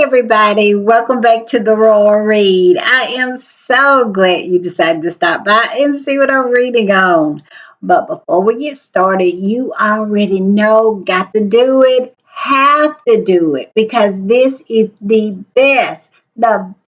everybody. Welcome back to the Royal Read. I am so glad you decided to stop by and see what I'm reading on. But before we get started, you already know, got to do it, have to do it, because this is the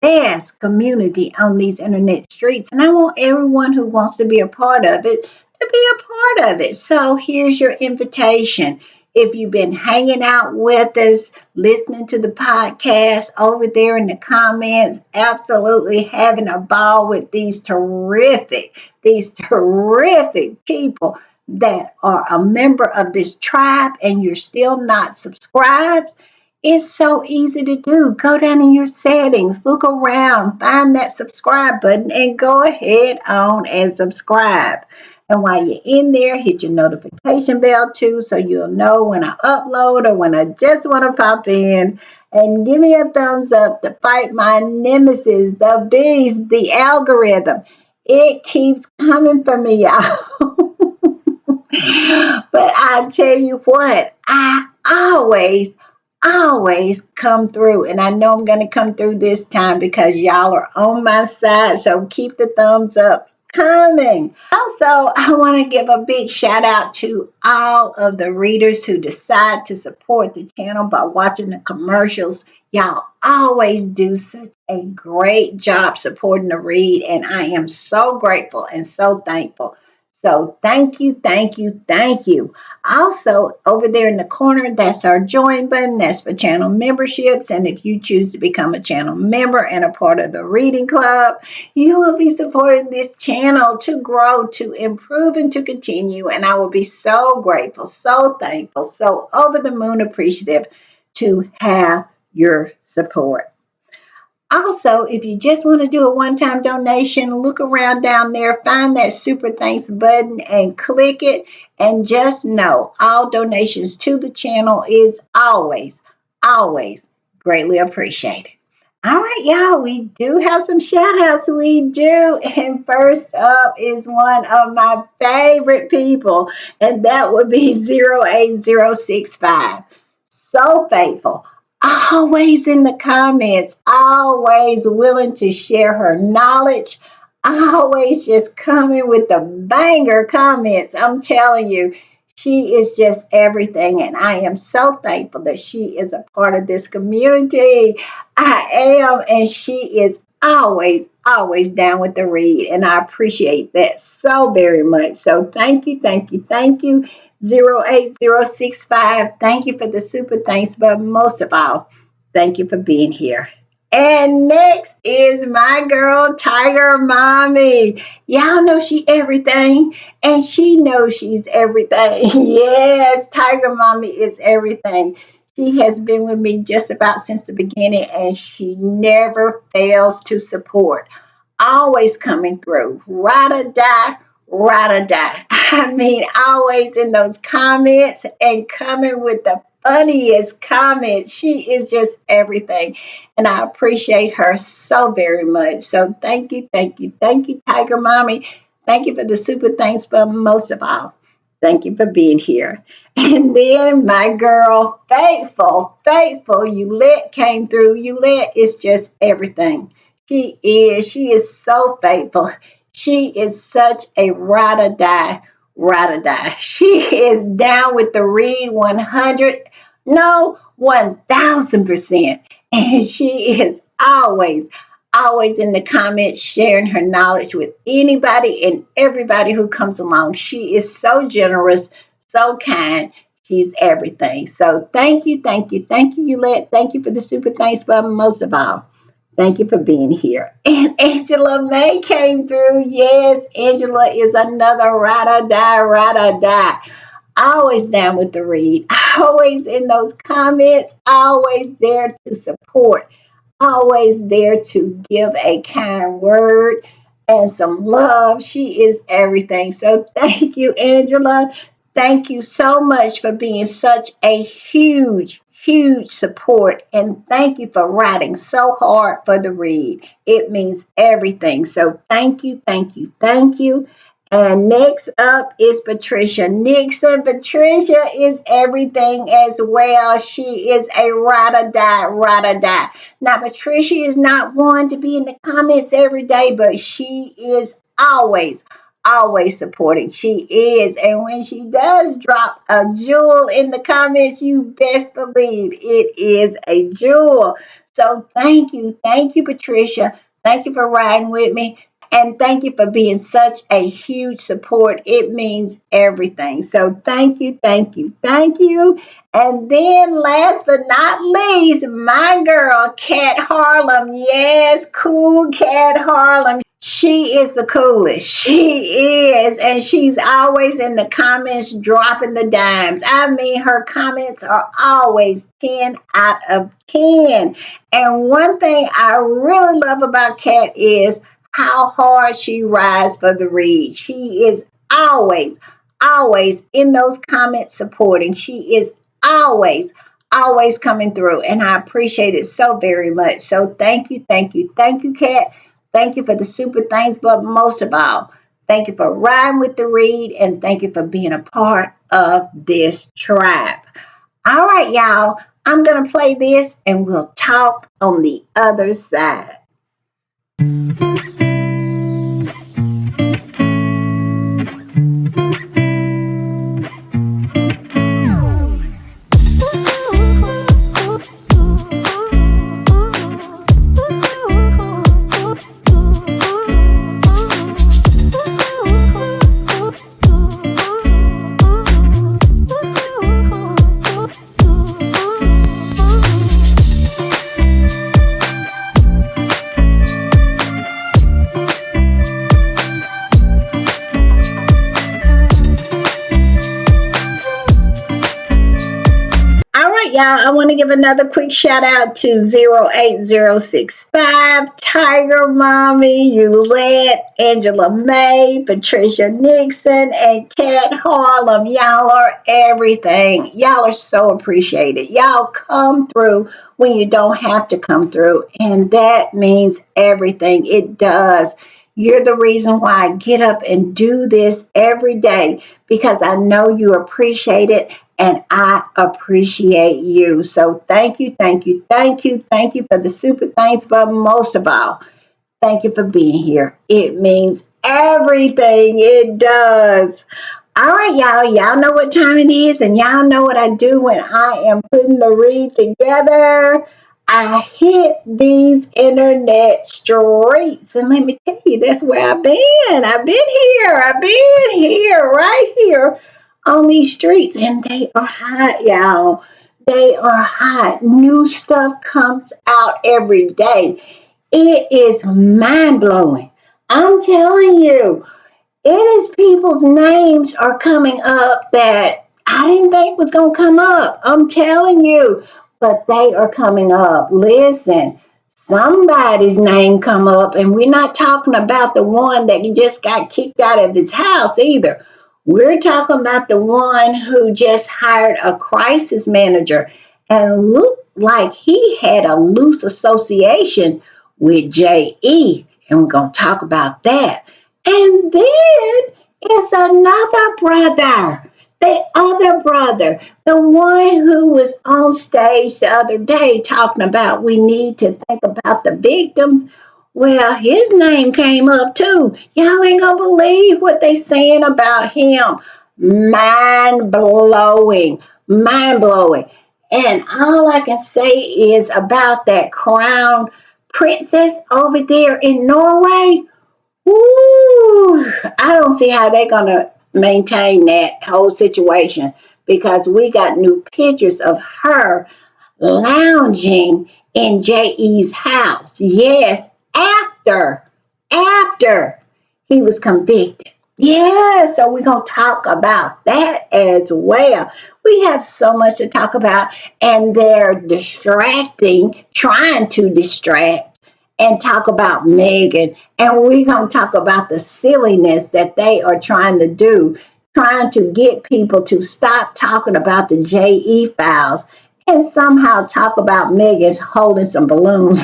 best community on these internet streets. And I want everyone who wants to be a part of it to be a part of it. So here's your invitation. If you've been hanging out with us, listening to the podcast over there in the comments, absolutely having a ball with these terrific people that are a member of this tribe and you're still not subscribed. It's so easy to do. Go down in your settings, look around, find that subscribe button, and go ahead on and subscribe. And while you're in there, hit your notification bell too so you'll know when I upload or when I just want to pop in. And give me a thumbs up to fight my nemesis, the beast, the algorithm. It keeps coming for me, y'all. But I tell you what, I always come through. And I know I'm going to come through this time because y'all are on my side. So keep the thumbs up coming. Also, I want to give a big shout out to all of the readers who decide to support the channel by watching the commercials. Y'all always do such a great job supporting the read, and I am so grateful and so thankful. So thank you, thank you, thank you. Also, over there in the corner, that's our join button. That's for channel memberships. And if you choose to become a channel member and a part of the reading club, you will be supporting this channel to grow, to improve, and to continue. And I will be so grateful, so thankful, so over the moon appreciative to have your support. Also, if you just want to do a one-time donation, look around down there, find that super thanks button and click it. And just know all donations to the channel is always greatly appreciated. All right, y'all, we do have some shout outs. We do. And first up is one of my favorite people, and that would be 08065. So faithful, always in the comments, always willing to share her knowledge, always just coming with the banger comments. I'm telling you, she is just everything, and I am so thankful that she is a part of this community. I am, and she is always down with the read, and I appreciate that so very much. So thank you, thank you, thank you. 08065. Thank you for the super thanks, but most of all, thank you for being here. And next is my girl, Tiger Mommy. Y'all know she everything, and she knows she's everything. Yes, Tiger Mommy is everything. She has been with me just about since the beginning, and she never fails to support. Always coming through. Ride or die. I mean, always in those comments and coming with the funniest comments. She is just everything. And I appreciate her so very much. So thank you, Tiger Mommy. Thank you for the super thanks, but most of all, thank you for being here. And then my girl, faithful, Yulette came through. Yulette is just everything. She is so faithful. She is such a ride or die. She is down with the read 100, no, 1000%. And she is always in the comments sharing her knowledge with anybody and everybody who comes along. She is so generous, so kind. She's everything. So thank you, Yulette. Thank you for the super thanks, but most of all, thank you for being here. And Angela May came through. Yes, Angela is another ride or die. Always down with the read. Always in those comments. Always there to support. Always there to give a kind word and some love. She is everything. So thank you, Angela. Thank you so much for being such a huge support. And thank you for writing so hard for the read. It means everything. So thank you. And next up is Patricia Nixon. Patricia is everything as well. She is a ride or die, ride or die. Now, Patricia is not one to be in the comments every day, but she is always supporting. She is. And when she does drop a jewel in the comments, you best believe it is a jewel. So thank you, Patricia. Thank you for riding with me. And thank you for being such a huge support. It means everything. So thank you, thank you, thank you. And then last but not least, my girl, Kat Harlem. Yes, cool Kat Harlem. She is the coolest. She is. And she's always in the comments dropping the dimes. I mean, her comments are always 10 out of 10. And one thing I really love about Kat is how hard she rides for the read. She is always in those comments supporting. She is always coming through. And I appreciate it so very much. So thank you, Kat. Thank you for the super thanks, but most of all, thank you for riding with the read and thank you for being a part of this tribe. All right, y'all. I'm going to play this and we'll talk on the other side. All right, y'all. I want to give another quick shout out to 08065, Tiger Mommy, Yulette, Angela May, Patricia Nixon, and Kat Harlem. Y'all are everything. Y'all are so appreciated. Y'all come through when you don't have to come through, and that means everything. It does. You're the reason why I get up and do this every day because I know you appreciate it and I appreciate you. So thank you for the super thanks, but most of all, thank you for being here. It means everything. It does. All right, y'all. Y'all know what time it is, and y'all know what I do when I am putting the read together. I hit these internet streets, and let me tell you, that's where I've been. I've been here, right here on these streets, and they are hot, y'all. They are hot. New stuff comes out every day. It is mind blowing. I'm telling you, it is people's names are coming up that I didn't think was going to come up. I'm telling you, but they are coming up. Listen, somebody's name come up, and we're not talking about the one that just got kicked out of his house either. We're talking about the one who just hired a crisis manager and looked like he had a loose association with JE. And we're going to talk about that. And then it's another brother, the other brother, the one who was on stage the other day talking about we need to think about the victims. Well, his name came up too. Y'all ain't gonna believe what they saying about him. Mind blowing, mind blowing. And all I can say is about that crown princess over there in Norway. Ooh, I don't see how they're going to maintain that whole situation because we got new pictures of her lounging in JE's house. Yes, after he was convicted. Yeah, so we're going to talk about that as well. We have so much to talk about, and they're distracting, trying to distract and talk about Megan. And we're going to talk about the silliness that they are trying to do, trying to get people to stop talking about the JE files and somehow talk about Megan's holding some balloons.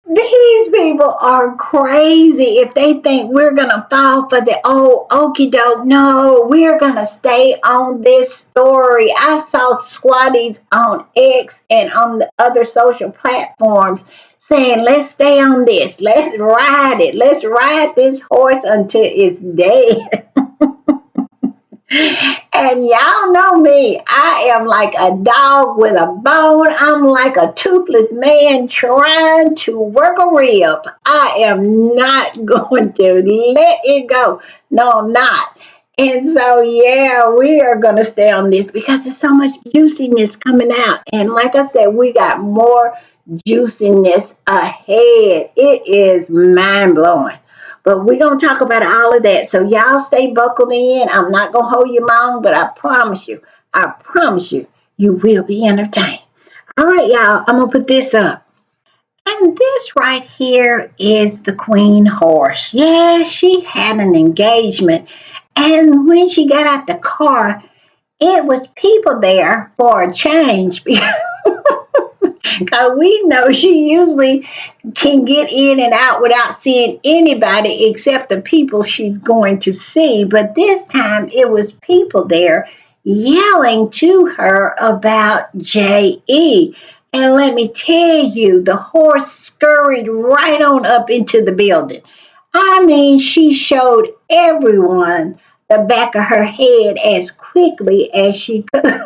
These people are crazy if they think we're going to fall for the old okie doke. No, we're going to stay on this story. I saw squatties on X and on the other social platforms saying, let's stay on this. Let's ride it. Let's ride this horse until it's dead. And y'all know me. I am like a dog with a bone. I'm like a toothless man trying to work a rib. I am not going to let it go. No, I'm not. And so, yeah, we are going to stay on this because there's so much juiciness coming out. And like I said, we got more juiciness ahead. It is mind blowing. But we're going to talk about all of that. So y'all stay buckled in. I'm not going to hold you long, but I promise you, you will be entertained. All right, y'all, I'm going to put this up. And this right here is the queen horse. Yeah, she had an engagement. And when she got out the car, it was people there for a change. Because we know she usually can get in and out without seeing anybody except the people she's going to see. But this time it was people there yelling to her about J.E. And let me tell you, the horse scurried right on up into the building. I mean, she showed everyone the back of her head as quickly as she could.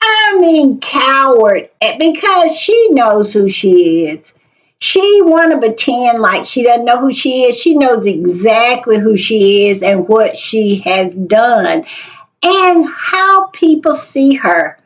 I mean, coward, because she knows who she is. She want to pretend like she doesn't know who she is. She knows exactly who she is and what she has done and how people see her.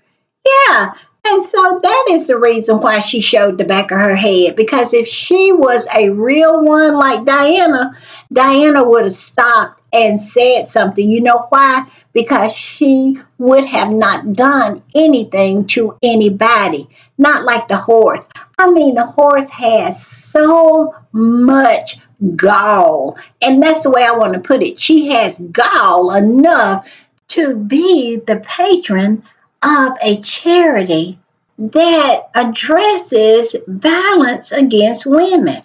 Yeah. And so that is the reason why she showed the back of her head. Because if she was a real one like Diana, Diana would have stopped and said something. You know why? Because she would have not done anything to anybody. Not like the horse. I mean, the horse has so much gall. And that's the way I want to put it. She has gall enough to be the patron of a charity that addresses violence against women.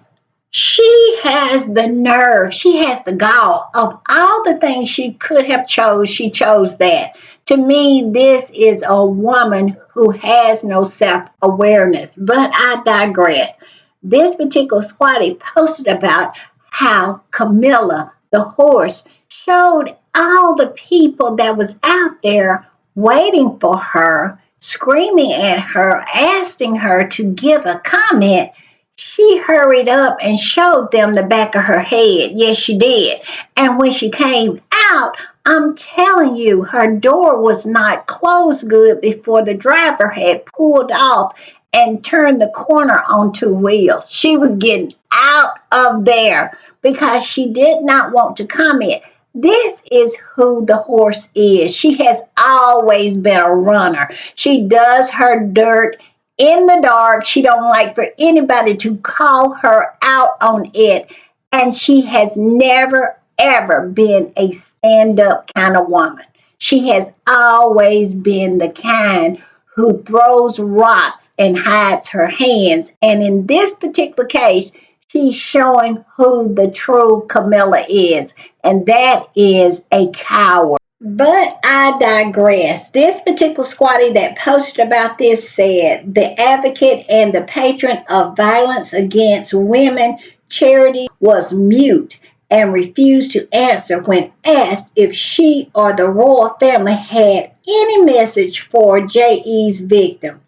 She has the nerve, she has the gall. Of all the things she could have chose, she chose that. To me, this is a woman who has no self-awareness. But I digress. This particular squatty posted about how Camilla, the horse, showed all the people that was out there waiting for her, screaming at her, asking her to give a comment. She hurried up and showed them the back of her head. Yes, she did. And when she came out, I'm telling you, her door was not closed good before the driver had pulled off and turned the corner on two wheels. She was getting out of there because she did not want to comment. This is who the horse is. She has always been a runner. She does her dirt in the dark. She don't like for anybody to call her out on it. And she has never, ever been a stand-up kind of woman. She has always been the kind who throws rocks and hides her hands. And in this particular case, she's showing who the true Camilla is, and that is a coward. But I digress. This particular squatty that posted about this said, the advocate and the patron of violence against women charity was mute and refused to answer when asked if she or the royal family had any message for J.E.'s victims.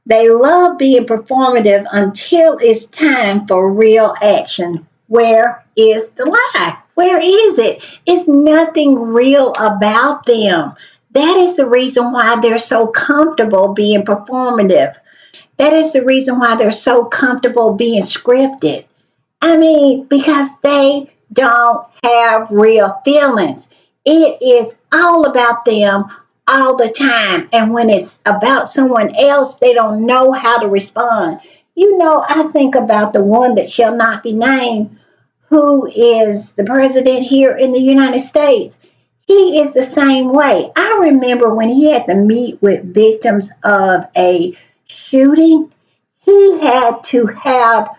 They love being performative until it's time for real action. Where is the lie? Where is it? It's nothing real about them. That is the reason why they're so comfortable being performative. That is the reason why they're so comfortable being scripted. I mean, because they don't have real feelings. It is all about them all the time. And when it's about someone else, they don't know how to respond. You know, I think about the one that shall not be named, who is the president here in the United States. He is the same way. I remember when he had to meet with victims of a shooting, He had to have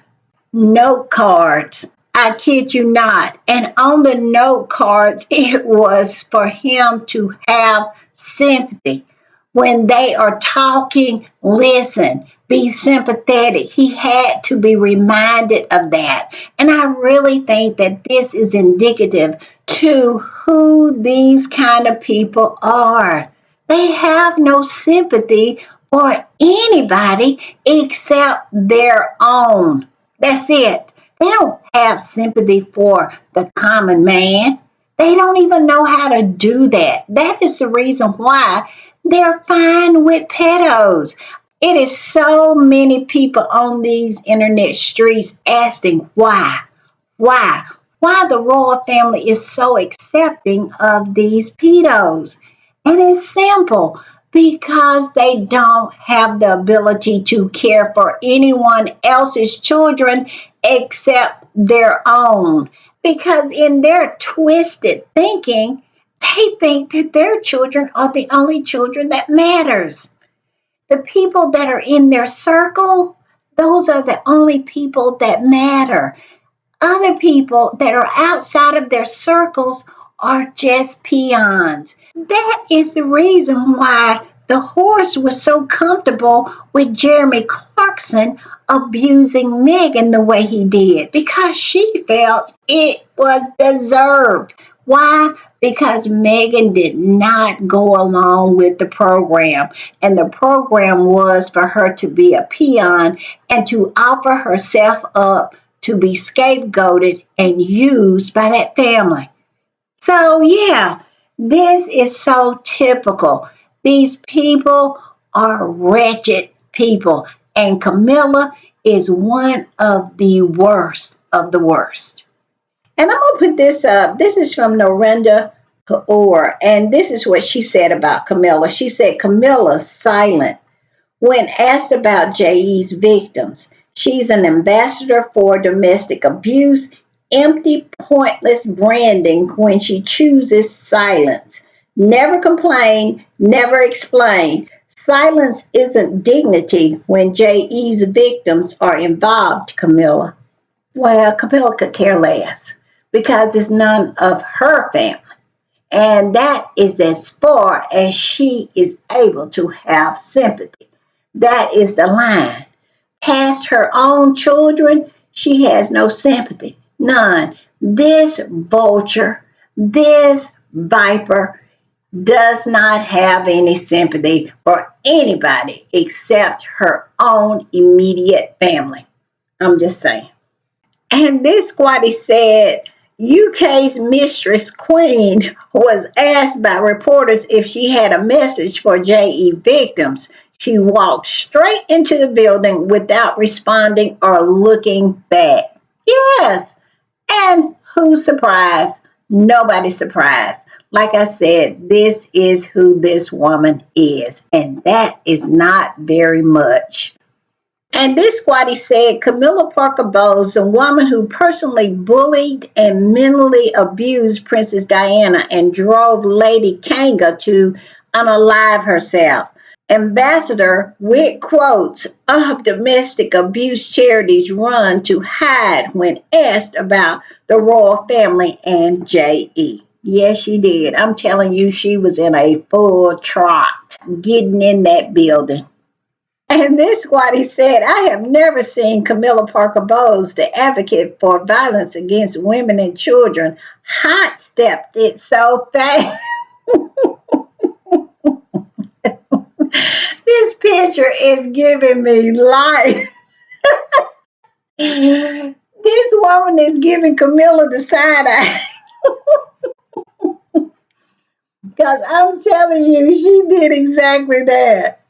note cards. I kid you not. And on the note cards, it was for him to have sympathy. When they are talking, listen, be sympathetic. He had to be reminded of that. And I really think that this is indicative to who these kind of people are. They have no sympathy for anybody except their own. That's it. They don't have sympathy for the common man. They don't even know how to do that. That is the reason why they're fine with pedos. It is so many people on these internet streets asking why. Why? Why the royal family is so accepting of these pedos. And it's simple because they don't have the ability to care for anyone else's children except their own. Because in their twisted thinking, they think that their children are the only children that matters. The people that are in their circle, those are the only people that matter. Other people that are outside of their circles are just peons. That is the reason why the horse was so comfortable with Jeremy Clarkson abusing Megan the way he did because she felt it was deserved. Why? Because Megan did not go along with the program. And the program was for her to be a peon and to offer herself up to be scapegoated and used by that family. So, yeah, this is so typical. These people are wretched people, and Camilla is one of the worst of the worst. And I'm going to put this up. This is from Narendra Kaur, and this is what she said about Camilla. She said, Camilla's silent when asked about JE's victims. She's an ambassador for domestic abuse, empty, pointless branding when she chooses silence. Never complain, never explain. Silence isn't dignity when JE's victims are involved, Camilla. Well, Camilla could care less because it's none of her family. And that is as far as she is able to have sympathy. That is the line. Past her own children, she has no sympathy. None. This vulture, this viper, does not have any sympathy for anybody except her own immediate family. I'm just saying. And this squatty said UK's Mistress Queen was asked by reporters if she had a message for JE victims. She walked straight into the building without responding or looking back. Yes. And who's surprised? Nobody's surprised. Like I said, this is who this woman is, and that is not very much. And this squatty said Camilla Parker Bowles, the woman who personally bullied and mentally abused Princess Diana and drove Lady Kanga to unalive herself. Ambassador with quotes of domestic abuse charities run to hide when asked about the royal family and JE. Yes, she did. I'm telling you, she was in a full trot getting in that building. And this is what he said. I have never seen Camilla Parker Bowles, the advocate for violence against women and children, hot stepped it so fast. This picture is giving me life. This woman is giving Camilla the side eye. Because I'm telling you, she did exactly that.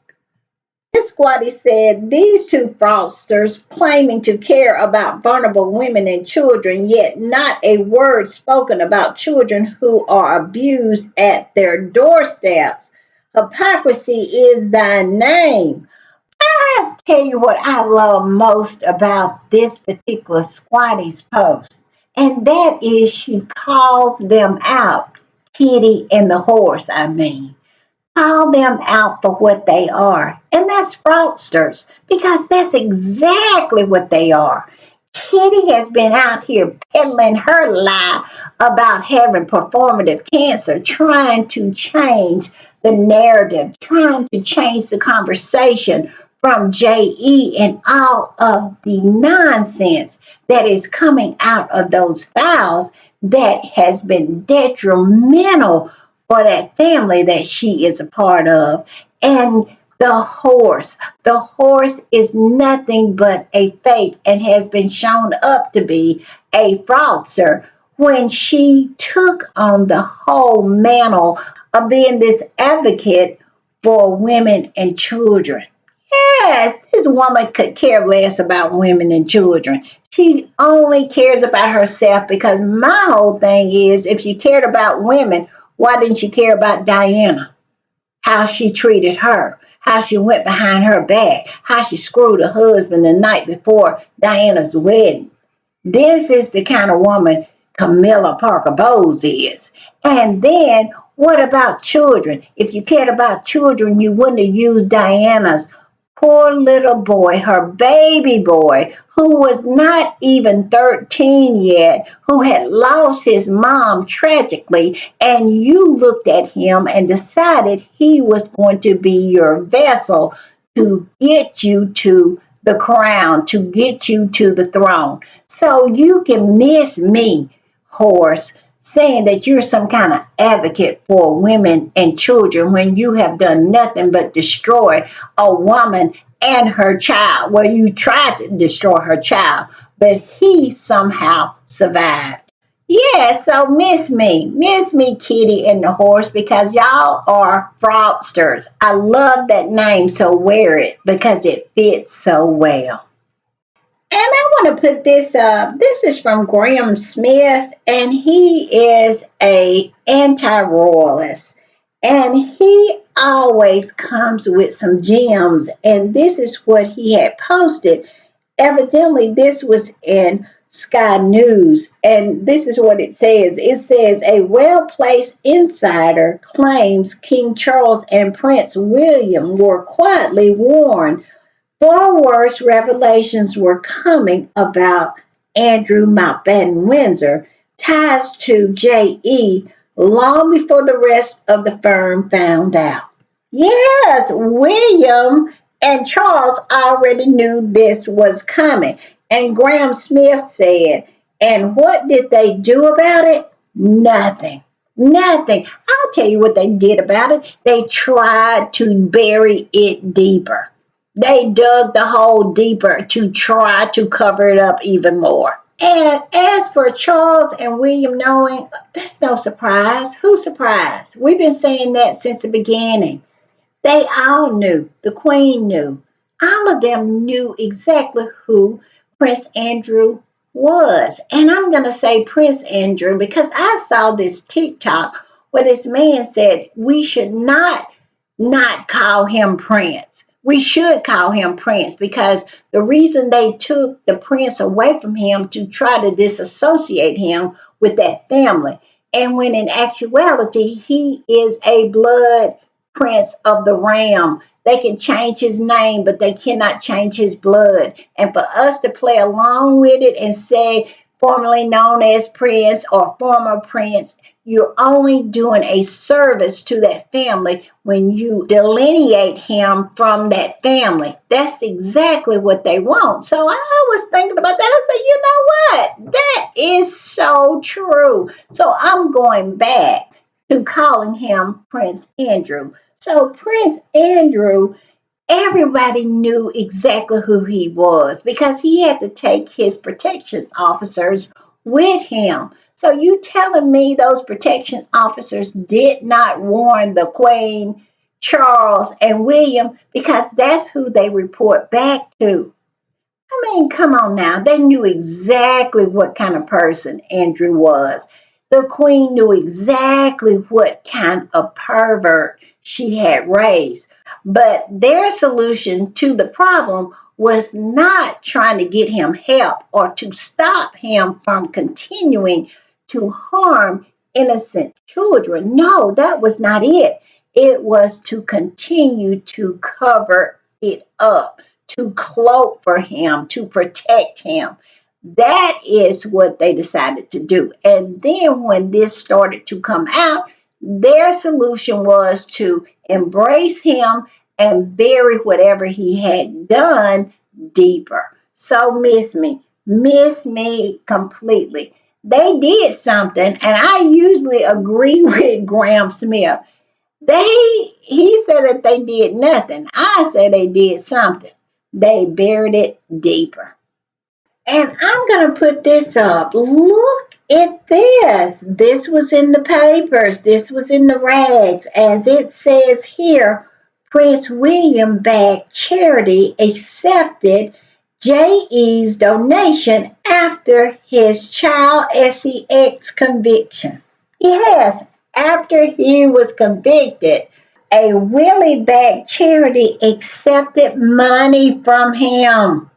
This squatty said these two fraudsters claiming to care about vulnerable women and children, yet not a word spoken about children who are abused at their doorsteps. Hypocrisy is thy name. I tell you what I love most about this particular squatty's post, and that is she calls them out, Kitty and the horse, I mean. Call them out for what they are. And that's fraudsters, because that's exactly what they are. Kitty has been out here peddling her lie about having performative cancer, trying to change the narrative, trying to change the conversation from JE and all of the nonsense that is coming out of those files that has been detrimental for that family that she is a part of. And the horse is nothing but a fake and has been shown up to be a fraudster when she took on the whole mantle of being this advocate for women and children. Yes, this woman could care less about women and children. She only cares about herself, because my whole thing is, if she cared about women, why didn't she care about Diana? How she treated her, how she went behind her back, how she screwed her husband the night before Diana's wedding. This is the kind of woman Camilla Parker Bowles is. And then what about children? If you cared about children, you wouldn't have used Diana's poor little boy, her baby boy, who was not even 13 yet, who had lost his mom tragically, and you looked at him and decided he was going to be your vessel to get you to the crown, to get you to the throne. So you can miss me, horse, saying that you're some kind of advocate for women and children when you have done nothing but destroy a woman and her child. Well, you tried to destroy her child, but he somehow survived. Yeah, so miss me, Kitty and the horse, because y'all are fraudsters. I love that name, so wear it because it fits so well. And I want to put this up. This is from Graham Smith, and he is a anti-royalist. And he always comes with some gems. And this is what he had posted. Evidently, this was in Sky News. And this is what it says. It says, a well-placed insider claims King Charles and Prince William were quietly warned far worse revelations were coming about Andrew Mountbatten Windsor, ties to JE, long before the rest of the firm found out. Yes, William and Charles already knew this was coming. And Graham Smith said, and what did they do about it? Nothing. Nothing. I'll tell you what they did about it. They tried to bury it deeper. They dug the hole deeper to try to cover it up even more. And as for Charles and William knowing, that's no surprise. Who's surprised? We've been saying that since the beginning. They all knew. The Queen knew. All of them knew exactly who Prince Andrew was. And I'm going to say Prince Andrew because I saw this TikTok where this man said we should not call him Prince. We should call him Prince because the reason they took the Prince away from him to try to disassociate him with that family. And when in actuality, he is a blood prince of the ram. They can change his name, but they cannot change his blood. And for us to play along with it and say, formerly known as Prince or former Prince, you're only doing a service to that family when you delineate him from that family. That's exactly what they want. So I was thinking about that. I said, you know what? That is so true. So I'm going back to calling him Prince Andrew. So Prince Andrew, everybody knew exactly who he was because he had to take his protection officers with him. So you telling me those protection officers did not warn the Queen, Charles, and William because that's who they report back to. I mean, come on now. They knew exactly what kind of person Andrew was. The Queen knew exactly what kind of pervert she had raised. But their solution to the problem was not trying to get him help or to stop him from continuing to harm innocent children. No, that was not it. It was to continue to cover it up, to cloak for him, to protect him. That is what they decided to do. And then when this started to come out, their solution was to embrace him and bury whatever he had done deeper. So miss me completely. They did something, and I usually agree with Graham Smith. He said that they did nothing. I say they did something. They buried it deeper. And I'm going to put this up. Look at this. This was in the papers. This was in the rags. As it says here, Prince William backed charity accepted J.E.'s donation after his child sex conviction. Yes, after he was convicted, a Willy backed charity accepted money from him.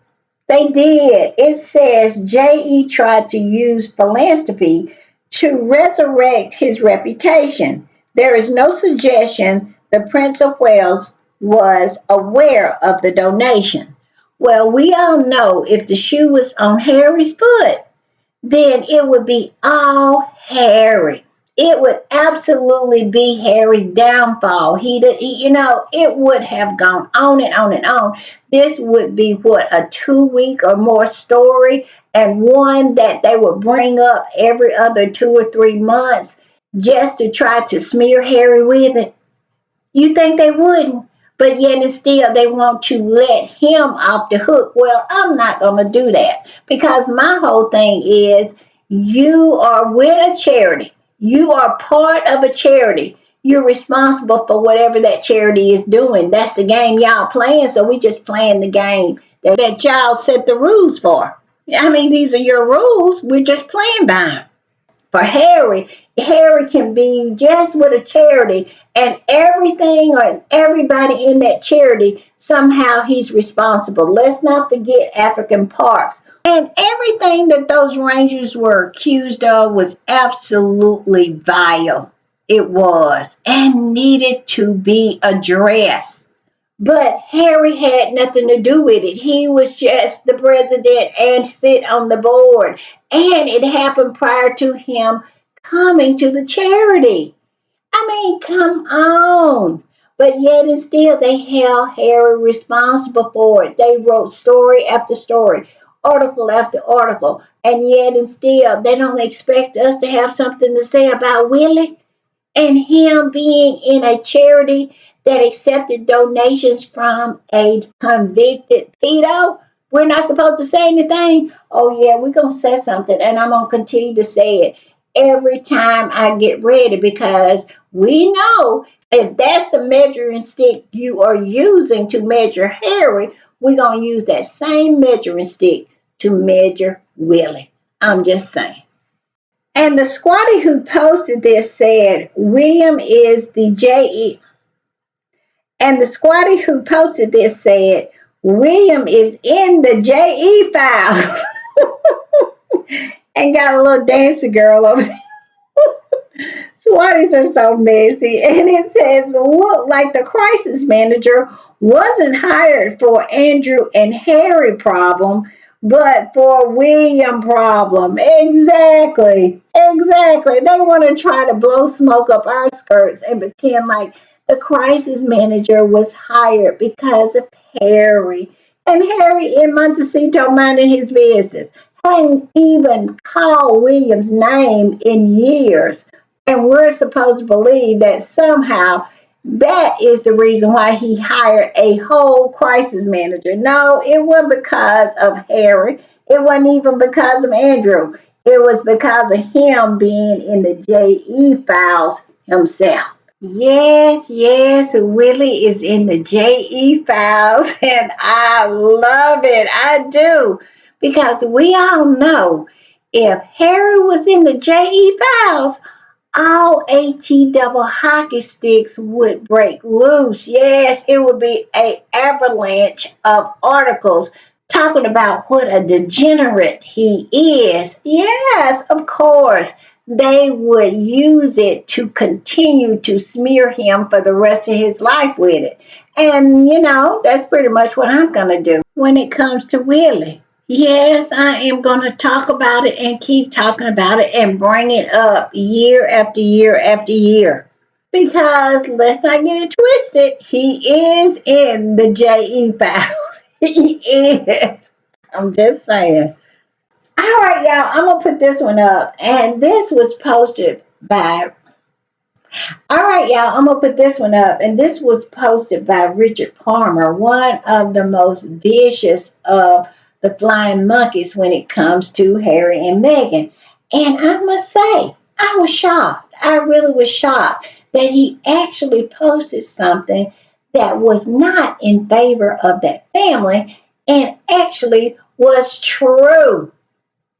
They did. It says J.E. tried to use philanthropy to resurrect his reputation. There is no suggestion the Prince of Wales was aware of the donation. Well, we all know if the shoe was on Harry's foot, then it would be all Harry. It would absolutely be Harry's downfall. It would have gone on and on and on. This would be what, a 2 week or more story, and one that they would bring up every other 2 or 3 months just to try to smear Harry with it. You think they wouldn't? But yet and still they want to let him off the hook. Well, I'm not going to do that because my whole thing is you are with a charity. You are part of a charity. You're responsible for whatever that charity is doing. That's the game y'all playing, so we just playing the game that y'all set the rules for. I mean, these are your rules. We're just playing by them. For Harry, Harry can be just with a charity and everything or everybody in that charity, somehow he's responsible. Let's not forget African Parks. And everything that those Rangers were accused of was absolutely vile. It was and needed to be addressed. But Harry had nothing to do with it. He was just the president and sit on the board. And it happened prior to him coming to the charity. I mean, come on. But yet and still, they held Harry responsible for it. They wrote story after story, article after article. And yet and still, they don't expect us to have something to say about Willie and him being in a charity that accepted donations from a convicted pedo. We're not supposed to say anything. Oh yeah, we're gonna say something, and I'm gonna continue to say it every time I get ready because we know if that's the measuring stick you are using to measure Harry, we're gonna use that same measuring stick to measure Willie. I'm just saying. And the squatty who posted this said, William is the J.E. And the squatty who posted this said, William is in the J.E. files. And got a little dancer girl over there. Squatties are so messy. And it says, look like the crisis manager wasn't hired for Andrew and Harry problem, but for William problem. Exactly. Exactly. They want to try to blow smoke up our skirts and pretend like the crisis manager was hired because of Harry. And Harry in Montecito minding his business. Hadn't even called William's name in years. And we're supposed to believe that somehow that is the reason why he hired a whole crisis manager. No, it wasn't because of Harry. It wasn't even because of Andrew. It was because of him being in the J.E. files himself. Yes, yes, Willie is in the J.E. files, and I love it. I do. Because we all know if Harry was in the J.E. files, all AT double hockey sticks would break loose. Yes, it would be an avalanche of articles talking about what a degenerate he is. Yes, of course. they would use it to continue to smear him for the rest of his life with it. And, that's pretty much what I'm going to do when it comes to Willie. Yes, I am going to talk about it and keep talking about it and bring it up year after year after year. Because let's not get it twisted, he is in the JE files. He is. I'm just saying. All right, y'all, I'm going to put this one up. And this was posted by All right, y'all, I'm going to put this one up. And this was posted by Richard Palmer, one of the most vicious of the flying monkeys when it comes to Harry and Meghan. And I must say, I was shocked. I really was shocked that he actually posted something that was not in favor of that family and actually was true.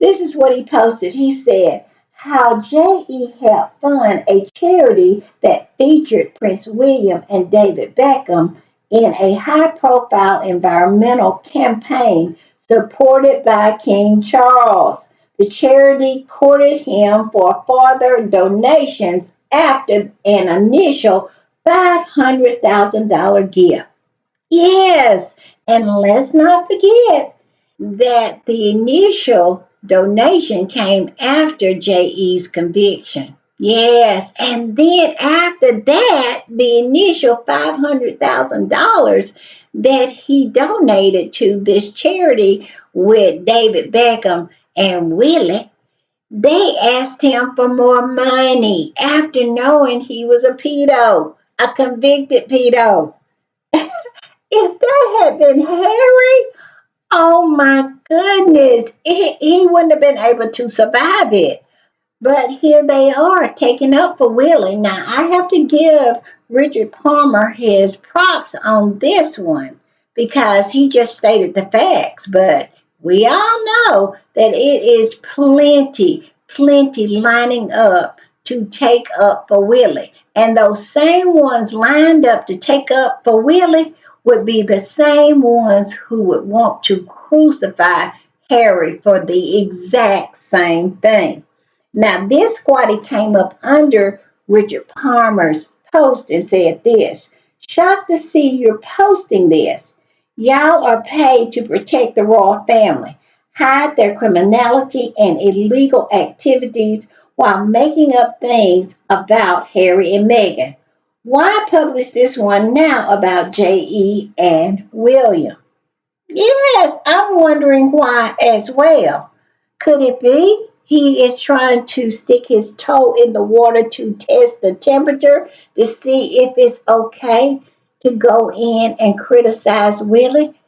This is what he posted. He said, how J.E. helped fund a charity that featured Prince William and David Beckham in a high-profile environmental campaign supported by King Charles. The charity courted him for further donations after an initial $500,000 gift. Yes, and let's not forget that the initial donation came after JE's conviction. Yes, and then after that, the initial $500,000 that he donated to this charity with David Beckham and Willie, they asked him for more money after knowing he was a pedo, a convicted pedo. If that had been Harry, oh my goodness, he wouldn't have been able to survive it. But here they are taking up for Willie. Now, I have to give Richard Palmer his props on this one because he just stated the facts. But we all know that it is plenty lining up to take up for Willie. And those same ones lined up to take up for Willie would be the same ones who would want to crucify Harry for the exact same thing. Now, this squatty came up under Richard Palmer's post and said this, shocked to see you're posting this. Y'all are paid to protect the royal family, hide their criminality and illegal activities while making up things about Harry and Meghan. Why publish this one now about J.E. and William? Yes, I'm wondering why as well. Could it be he is trying to stick his toe in the water to test the temperature to see if it's okay to go in and criticize Willie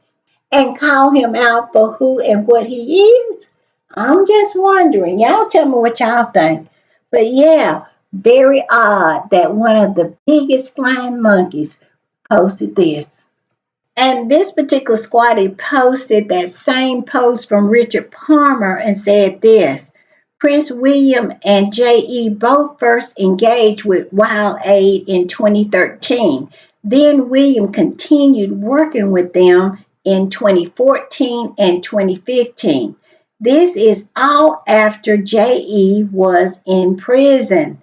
and call him out for who and what he is? I'm just wondering. Y'all tell me what y'all think. But yeah, very odd that one of the biggest flying monkeys posted this. And this particular squatty posted that same post from Richard Palmer and said this. Prince William and J.E. both first engaged with Wild Aid in 2013. Then William continued working with them in 2014 and 2015. This is all after J.E. was in prison.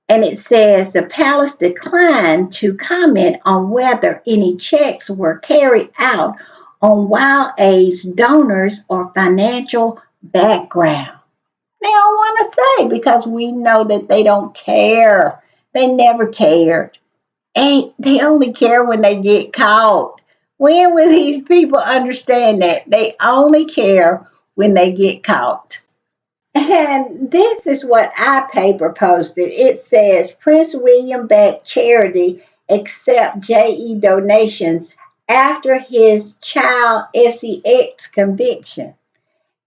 And it says the palace declined to comment on whether any checks were carried out on Wild Aid's donors or financial background. They don't want to say because we know that they don't care. They never cared. And they only care when they get caught. When will these people understand that? They only care when they get caught. And this is what our paper posted. It says Prince William backed charity accept JE donations after his child SEX conviction.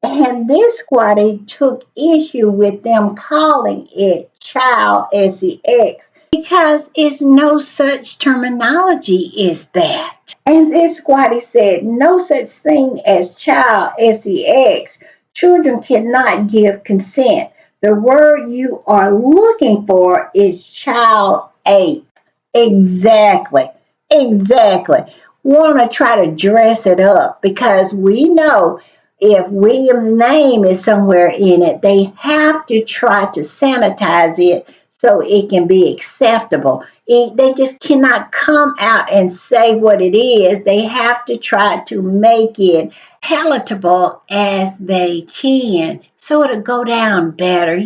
And this squatty took issue with them calling it child SEX because it's no such terminology as that. And this squatty said no such thing as child SEX. Children cannot give consent. The word you are looking for is child ape. Exactly. Exactly. Want to try to dress it up because we know if William's name is somewhere in it, they have to try to sanitize it so it can be acceptable. They just cannot come out and say what it is. They have to try to make it palatable as they can so it'll go down better,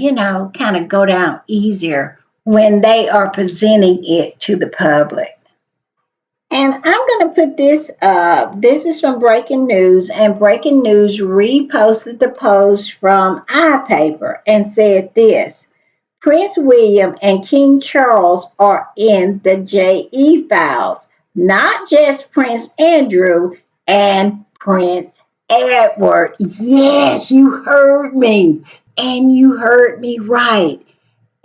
kind of go down easier when they are presenting it to the public. And I'm going to put this up. This is from Breaking News, and Breaking News reposted the post from iPaper and said this: Prince William and King Charles are in the JE files, not just Prince Andrew and Prince Edward. Yes, you heard me, and you heard me right.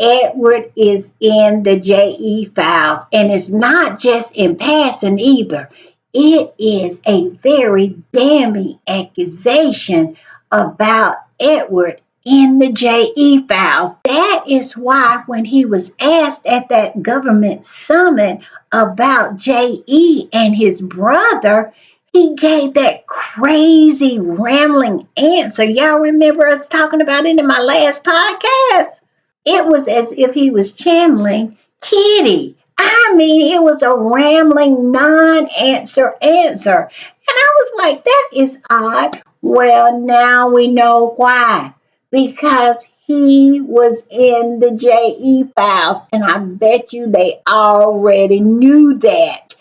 Edward is in the JE files, and it's not just in passing either. It is a very damning accusation about Edward in the JE files. That is why when he was asked at that government summit about JE and his brother, he gave that crazy rambling answer. Y'all remember us talking about it in my last podcast? It was as if he was channeling Kitty. I mean, it was a rambling non-answer answer. And I was like, that is odd. Well, now we know why. Because he was in the JE files, and I bet you they already knew that.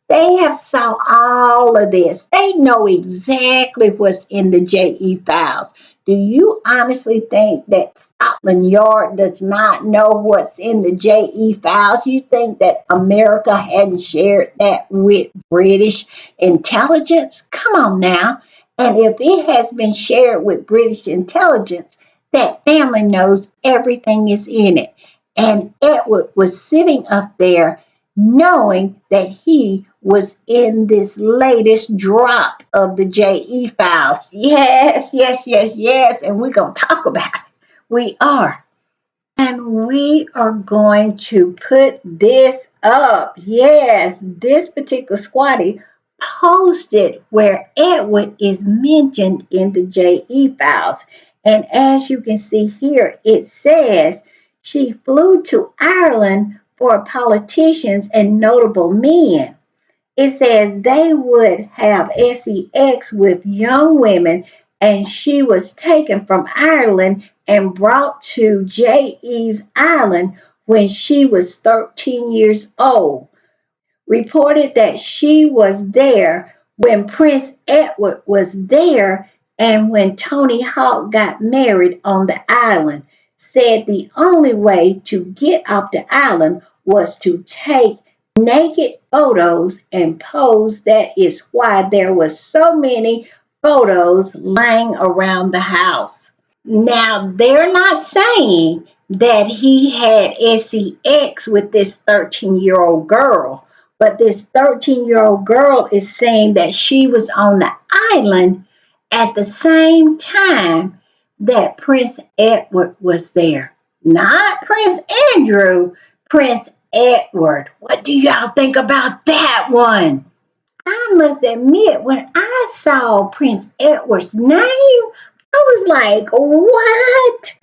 They have saw all of this. They know exactly what's in the JE files. Do you honestly think that Scotland Yard does not know what's in the JE files? You think that America hadn't shared that with British intelligence? Come on now. And if it has been shared with British intelligence, that family knows everything is in it. And Edward was sitting up there knowing that he was in this latest drop of the JE files. Yes, yes, yes, yes. And we're going to talk about it. We are. And we are going to put this up. Yes, this particular squatty posted where Edward is mentioned in the JE files. And as you can see here, it says she flew to Ireland for politicians and notable men. It says they would have sex with young women, and she was taken from Ireland and brought to JE's Island when she was 13 years old. Reported that she was there when Prince Edward was there and when Tony Hawk got married on the island. Said the only way to get off the island was to take naked photos and pose. That is why there were so many photos lying around the house. Now, they're not saying that he had sex with this 13-year-old girl, but this 13-year-old girl is saying that she was on the island at the same time that Prince Edward was there. Not Prince Andrew, Prince Edward. What do y'all think about that one? I must admit, when I saw Prince Edward's name, I was like, what?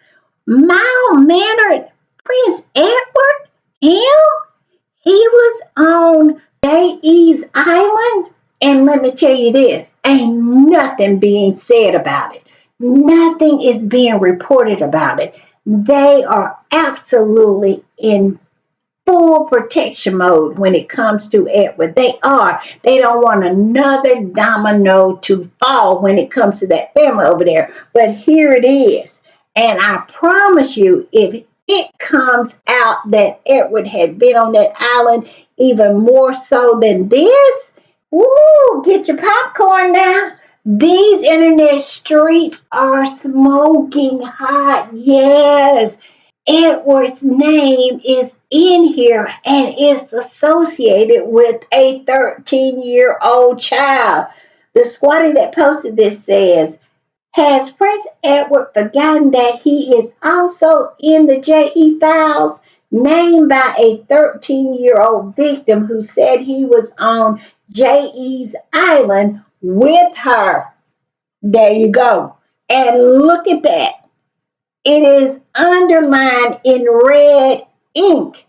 Mild mannered Prince Edward? Him? He was on JE's Island? And let me tell you this, ain't nothing being said about it. Nothing is being reported about it. They are absolutely in full protection mode when it comes to Edward. They are. They don't want another domino to fall when it comes to that family over there. But here it is. And I promise you, if it comes out that Edward had been on that island even more so than this, woo, get your popcorn now. These internet streets are smoking hot. Yes. Edward's name is in here and is associated with a 13-year-old child. The squatty that posted this says, has Prince Edward forgotten that he is also in the JE files, named by a 13-year-old victim who said he was on JE's Island with her? There you go. And look at that. It is underlined in red ink.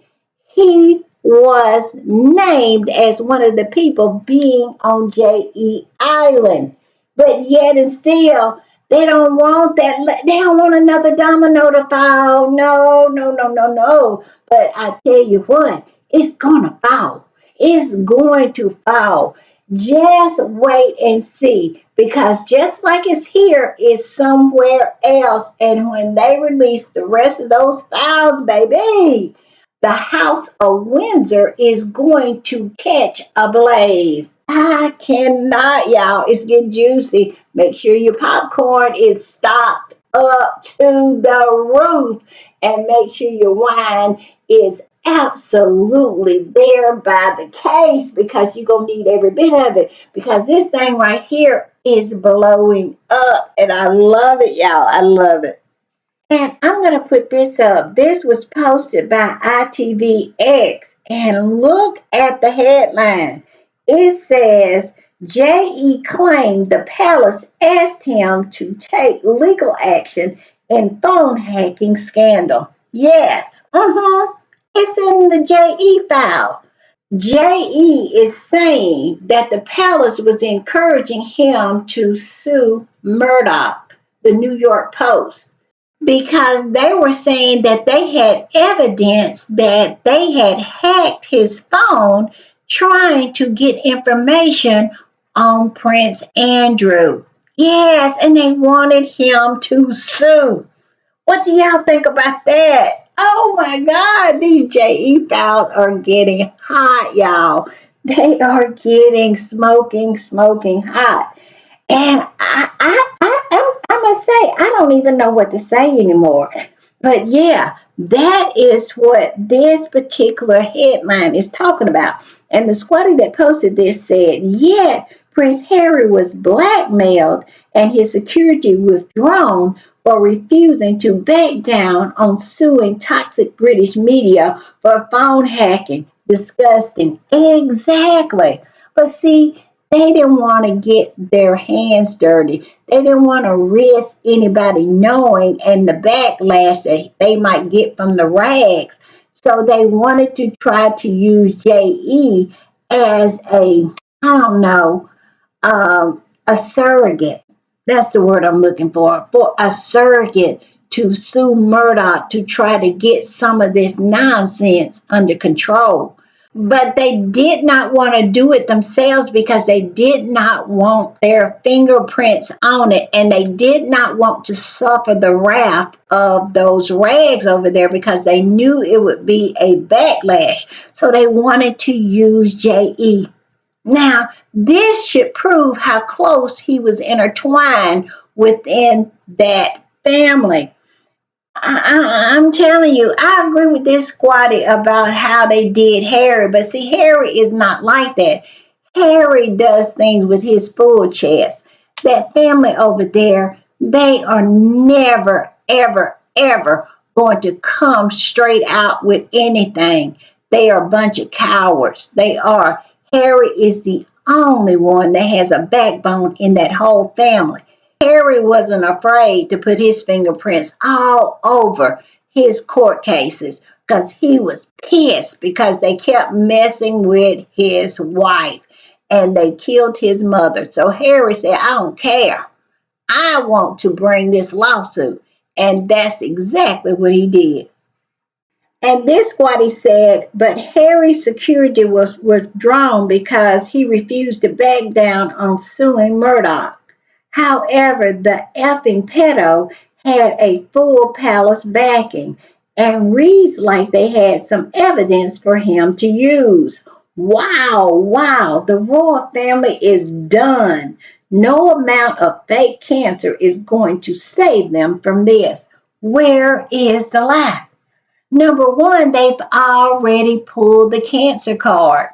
He was named as one of the people being on J.E. Island. But yet and still, they don't want that. They don't want another domino to fall. No, no, no, no, no. But I tell you what, it's going to fall. It's going to fall. Just wait and see. Because just like it's here, it's somewhere else. And when they release the rest of those files, baby, the House of Windsor is going to catch a blaze. I cannot, y'all. It's getting juicy. Make sure your popcorn is stocked up to the roof and make sure your wine is absolutely there by the case because you're going to need every bit of it because this thing right here is blowing up and I love it, y'all. I love it. And I'm going to put this up. This was posted by ITVX. And look at the headline. It says, J.E. claimed the palace asked him to take legal action in phone hacking scandal. Yes, it's in the J.E. file. J.E. is saying that the palace was encouraging him to sue Murdoch, the New York Post, because they were saying that they had evidence that they had hacked his phone trying to get information on Prince Andrew. Yes, and they wanted him to sue. What do y'all think about that? Oh my God, these JE files are getting hot, y'all. They are getting smoking hot. And I must say, I don't even know what to say anymore. But yeah, that is what this particular headline is talking about. And the squatty that posted this said, yet Prince Harry was blackmailed and his security withdrawn for refusing to back down on suing toxic British media for phone hacking. Disgusting. Exactly. But see, they didn't want to get their hands dirty. They didn't want to risk anybody knowing and the backlash that they might get from the rags. So they wanted to try to use JE as I don't know, a surrogate. That's the word I'm looking for a surrogate to sue Murdoch to try to get some of this nonsense under control. But they did not want to do it themselves because they did not want their fingerprints on it and they did not want to suffer the wrath of those rags over there because they knew it would be a backlash. So they wanted to use JE. Now, this should prove how close he was intertwined within that family. I'm telling you, I agree with this squatty about how they did Harry, but see, Harry is not like that. Harry does things with his full chest. That family over there, they are never, ever, ever going to come straight out with anything. They are a bunch of cowards. They are. Harry is the only one that has a backbone in that whole family. Harry wasn't afraid to put his fingerprints all over his court cases because he was pissed because they kept messing with his wife and they killed his mother. So Harry said, I don't care. I want to bring this lawsuit. And that's exactly what he did. And this what he said, but Harry's security was withdrawn because he refused to back down on suing Murdoch. However, the effing pedo had a full palace backing and reads like they had some evidence for him to use. Wow, wow, the royal family is done. No amount of fake cancer is going to save them from this. Where is the lie? Number one, they've already pulled the cancer card.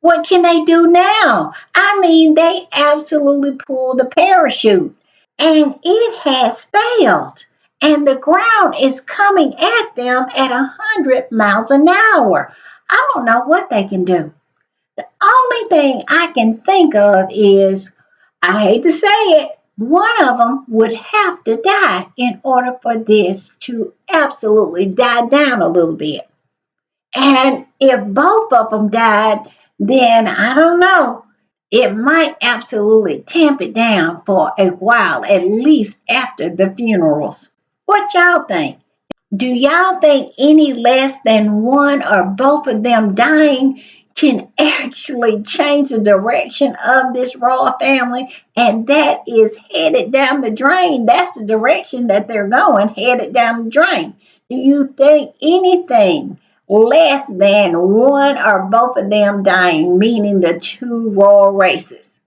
What can they do now? I mean, they absolutely pulled the parachute and it has failed. And the ground is coming at them at 100 miles an hour. I don't know what they can do. The only thing I can think of is, I hate to say it, one of them would have to die in order for this to absolutely die down a little bit. And if both of them died, then I don't know. It might absolutely tamp it down for a while, at least after the funerals. What y'all think? Do y'all think any less than one or both of them dying can actually change the direction of this royal family? And that is headed down the drain. That's the direction that they're going, headed down the drain. Do you think anything less than one or both of them dying, meaning the two royal races,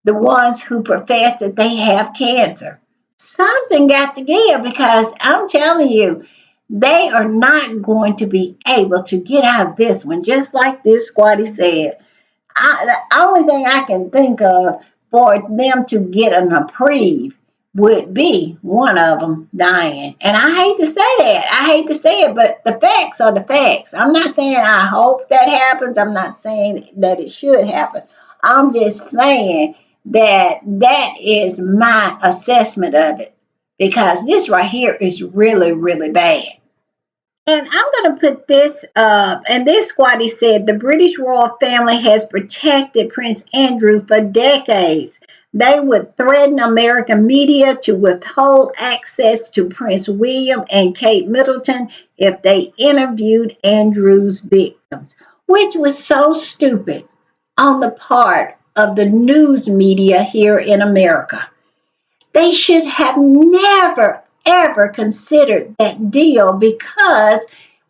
the ones who profess that they have cancer? Something got to give because I'm telling you, they are not going to be able to get out of this one, just like this squatty said. The only thing I can think of for them to get an reprieve would be one of them dying. And I hate to say that. I hate to say it, but the facts are the facts. I'm not saying I hope that happens. I'm not saying that it should happen. I'm just saying that that is my assessment of it because this right here is really, really bad. And I'm going to put this up. And this squatty said the British royal family has protected Prince Andrew for decades. They would threaten American media to withhold access to Prince William and Kate Middleton if they interviewed Andrew's victims, which was so stupid on the part of the news media here in America. They should have never, ever considered that deal because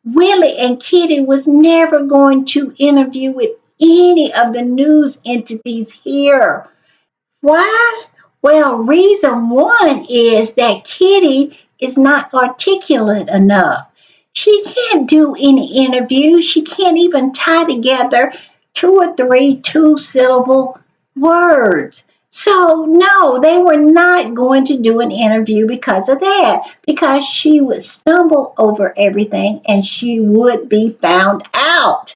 Willie and Kitty was never going to interview with any of the news entities here. Why? Well, reason one is that Kitty is not articulate enough. She can't do any interviews. She can't even tie together two or three two-syllable words. So, no, they were not going to do an interview because of that, because she would stumble over everything and she would be found out.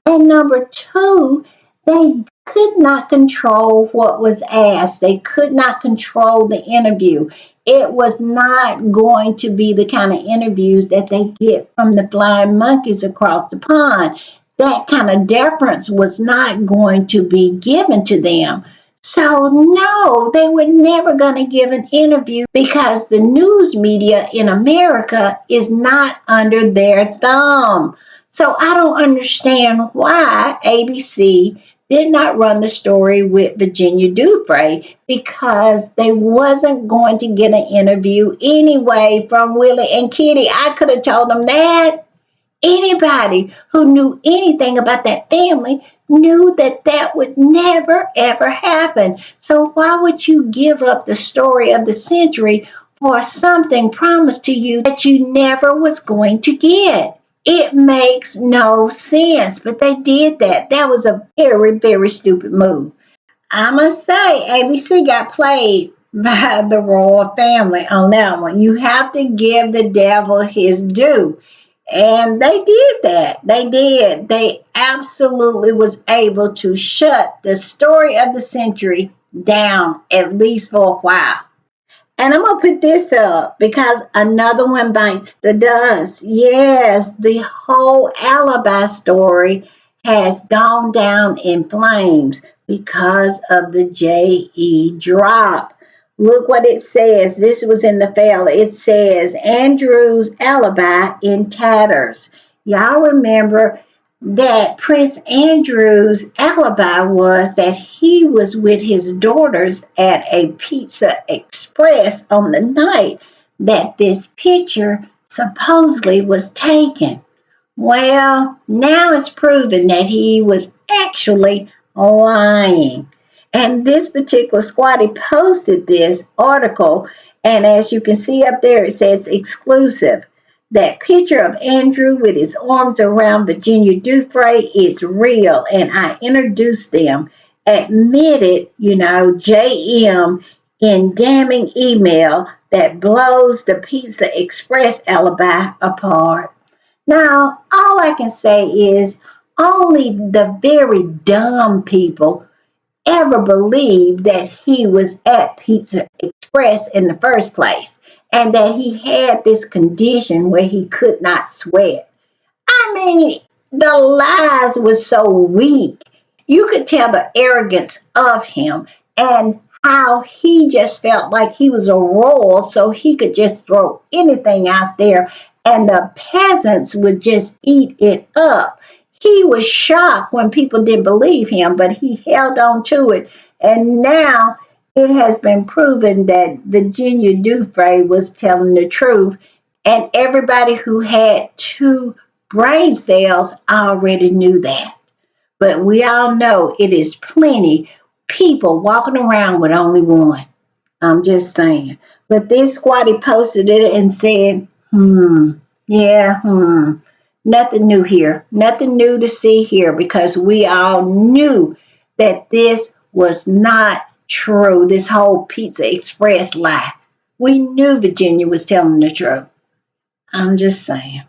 And number two, they could not control what was asked. They could not control the interview. It was not going to be the kind of interviews that they get from the flying monkeys across the pond. That kind of deference was not going to be given to them. So, no, they were never going to give an interview because the news media in America is not under their thumb. So I don't understand why ABC did not run the story with Virginia Dufresne because they wasn't going to get an interview anyway from Willie and Kitty. I could have told them that. Anybody who knew anything about that family knew that that would never ever happen. So why would you give up the story of the century for something promised to you that you never was going to get? It makes no sense, but they did that. That was a very, very stupid move. I must say, ABC got played by the royal family on that one. You have to give the devil his due. And they did that. They did. They absolutely was able to shut the story of the century down, at least for a while. And I'm going to put this up because another one bites the dust. Yes, the whole alibi story has gone down in flames because of the JE drop. Look what it says. This was in the fail. It says Andrew's alibi in tatters. Y'all remember that Prince Andrew's alibi was that he was with his daughters at a Pizza Express on the night that this picture supposedly was taken. Well, now it's proven that he was actually lying. And this particular squatty posted this article, and as you can see up there, it says exclusive. That picture of Andrew with his arms around Virginia Dufresne is real, and I introduced them. Admitted, JM in damning email that blows the Pizza Express alibi apart. Now, all I can say is only the very dumb people ever believe that he was at Pizza Express in the first place and that he had this condition where he could not sweat. I mean, the lies were so weak. You could tell the arrogance of him and how he just felt like he was a royal, so he could just throw anything out there and the peasants would just eat it up. He was shocked when people didn't believe him, but he held on to it. And now it has been proven that Virginia Dufresne was telling the truth. And everybody who had two brain cells already knew that. But we all know it is plenty people walking around with only one. I'm just saying. But this squatty posted it and said, yeah, nothing new here. Nothing new to see here because we all knew that this was not true. This whole Pizza Express lie. We knew Virginia was telling the truth. I'm just saying.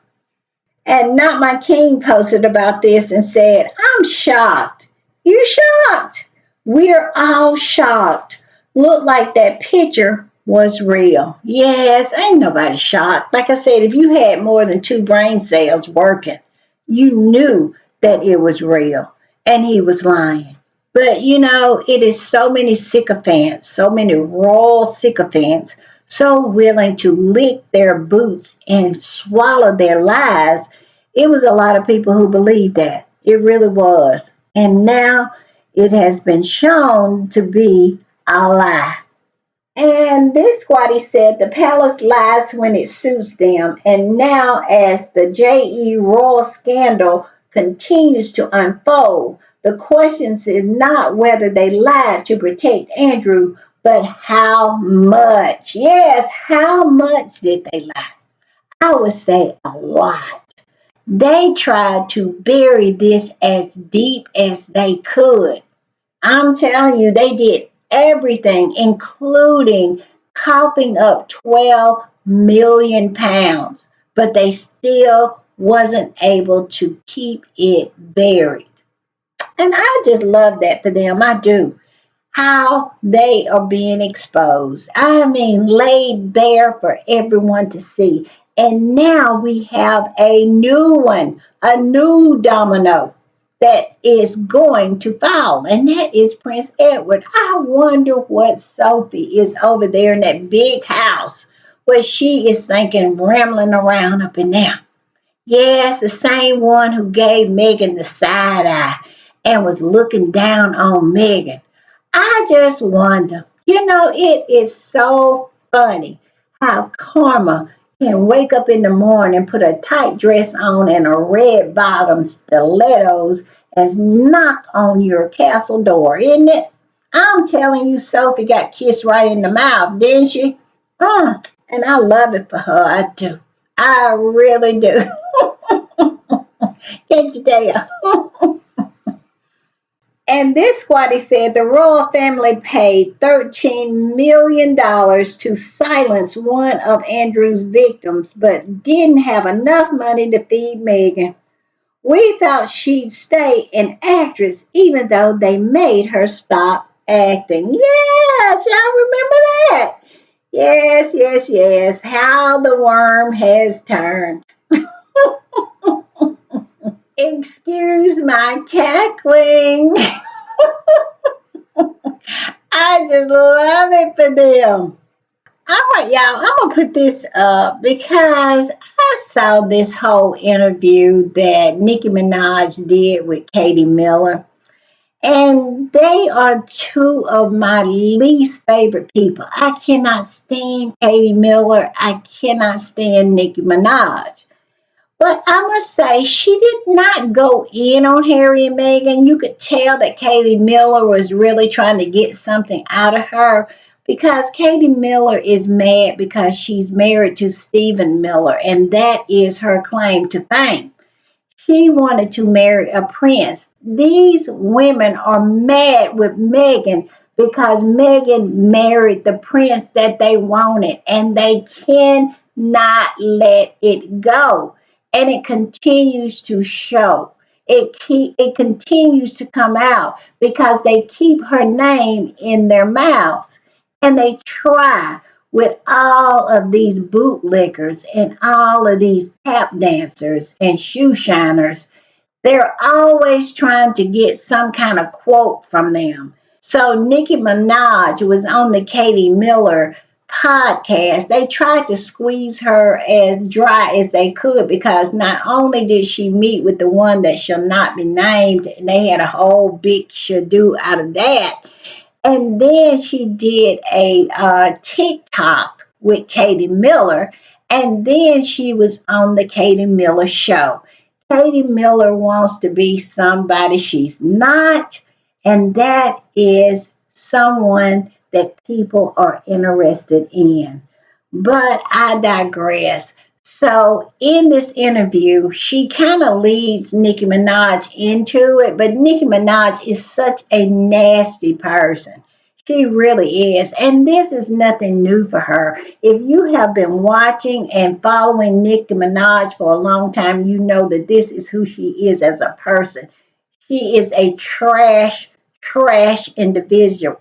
And Not My King posted about this and said, I'm shocked. You shocked? We're all shocked. Looked like that picture was real. Yes, ain't nobody shocked. Like I said, if you had more than two brain cells working, you knew that it was real and he was lying. But it is so many sycophants, so many royal sycophants, so willing to lick their boots and swallow their lies. It was a lot of people who believed that. It really was. And now it has been shown to be a lie. And this squatty said the palace lies when it suits them. And now, as the J.E. Royal scandal continues to unfold, the question is not whether they lied to protect Andrew, but how much. Yes, how much did they lie? I would say a lot. They tried to bury this as deep as they could. I'm telling you, they did everything, including coughing up 12 million pounds, but they still wasn't able to keep it buried. And I just love that for them. I do. How they are being exposed. I mean, laid bare for everyone to see. And now we have a new one, a new domino that is going to fall, and that is Prince Edward. I wonder what Sophie is over there in that big house where she is thinking, rambling around up in there. Yes, the same one who gave Megan the side eye and was looking down on Megan. I just wonder, it is so funny how Karma can wake up in the morning, put a tight dress on and a red bottom stilettos and knock on your castle door, isn't it? I'm telling you, Sophie got kissed right in the mouth, didn't she? And I love it for her. I do. I really do. Can't you tell? And this squatty said the royal family paid $13 million to silence one of Andrew's victims, but didn't have enough money to feed Megan. We thought she'd stay an actress even though they made her stop acting. Yes, y'all remember that? Yes, yes, yes. How the worm has turned. Excuse my cackling. I just love it for them. All right, y'all, I'm going to put this up because I saw this whole interview that Nicki Minaj did with Katie Miller. And they are two of my least favorite people. I cannot stand Katie Miller. I cannot stand Nicki Minaj. But I must say, she did not go in on Harry and Meghan. You could tell that Katie Miller was really trying to get something out of her because Katie Miller is mad because she's married to Stephen Miller, and that is her claim to fame. She wanted to marry a prince. These women are mad with Meghan because Meghan married the prince that they wanted, and they cannot let it go. And it continues to show. it continues to come out because they keep her name in their mouths, and they try with all of these bootlickers and all of these tap dancers and shoe shiners. They're always trying to get some kind of quote from them. So Nicki Minaj was on the Katie Miller podcast. They tried to squeeze her as dry as they could because not only did she meet with the one that shall not be named, and they had a whole big shado out of that, and then she did a TikTok with Katie Miller, and then she was on the Katie Miller show. Katie Miller wants to be somebody she's not, and that is someone that people are interested in. But I digress. So in this interview, she kind of leads Nicki Minaj into it, but Nicki Minaj is such a nasty person. She really is. And this is nothing new for her. If you have been watching and following Nicki Minaj for a long time, you know that this is who she is as a person. She is a trash individual.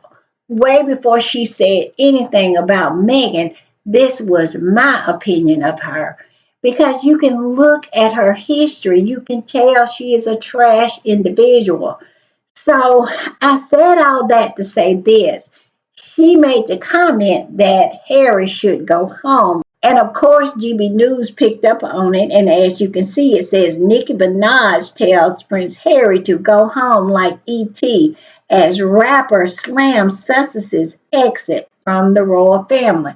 Way before she said anything about Megan, this was my opinion of her. Because you can look at her history, you can tell she is a trash individual. So I said all that to say this. She made the comment that Harry should go home. And of course, GB News picked up on it. And as you can see, it says Nicki Minaj tells Prince Harry to go home like E.T. as rapper slams Sussex's exit from the royal family.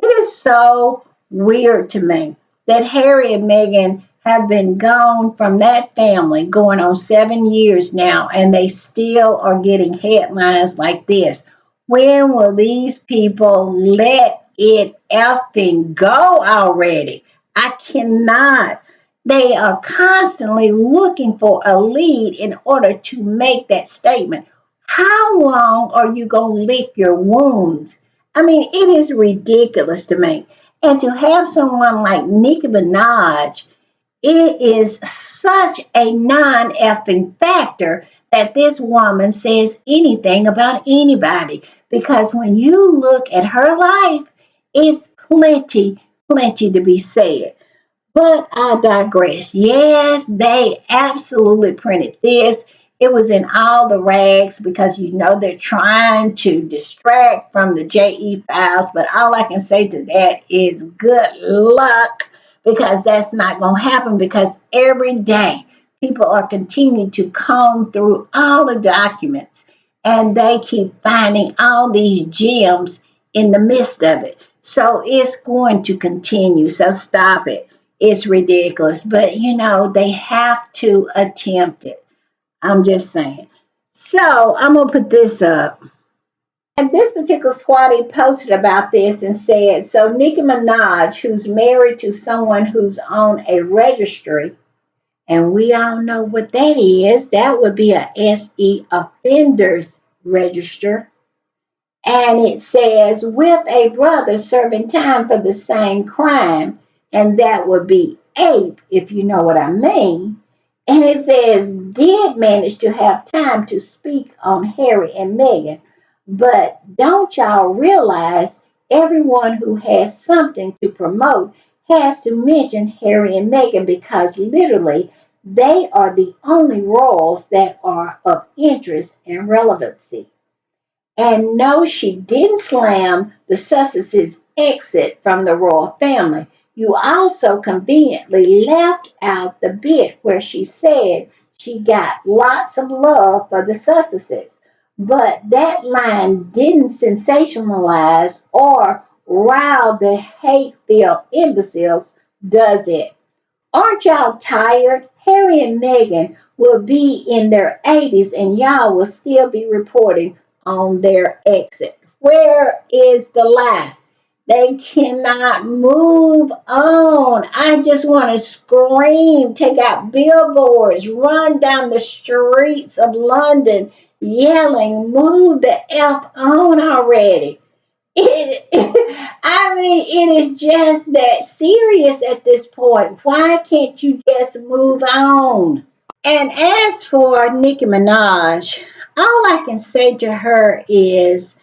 It is so weird to me that Harry and Meghan have been gone from that family going on 7 years now, and they still are getting headlines like this. When will these people let it effing go already? I cannot. They are constantly looking for a lead in order to make that statement. How long are you going to lick your wounds? I mean, it is ridiculous to me. And to have someone like Nicki Minaj, it is such a non effing factor that this woman says anything about anybody. Because when you look at her life, it's plenty to be said. But I digress. Yes, they absolutely printed this. It was in all the rags because you know they're trying to distract from the JE files. But all I can say to that is good luck because that's not going to happen because every day people are continuing to comb through all the documents and they keep finding all these gems in the midst of it. So it's going to continue. So stop it. It's ridiculous, but you know, they have to attempt it. I'm just saying. So I'm going to put this up. And this particular squatty posted about this and said, so Nicki Minaj, who's married to someone who's on a registry, and we all know what that is, that would be a SE offenders register. And it says, with a brother serving time for the same crime, and that would be ape, if you know what I mean. And it says, did manage to have time to speak on Harry and Meghan. But don't y'all realize everyone who has something to promote has to mention Harry and Meghan because literally they are the only roles that are of interest and relevancy. And no, she didn't slam the Sussex's exit from the royal family. You also conveniently left out the bit where she said she got lots of love for the Sussexes. But that line didn't sensationalize or rile the hate-filled imbeciles, does it? Aren't y'all tired? Harry and Meghan will be in their 80s and y'all will still be reporting on their exit. Where is the lie? They cannot move on. I just want to scream, take out billboards, run down the streets of London yelling, move the F on already. I mean, it is just that serious at this point. Why can't you just move on? And as for Nicki Minaj, all I can say to her is,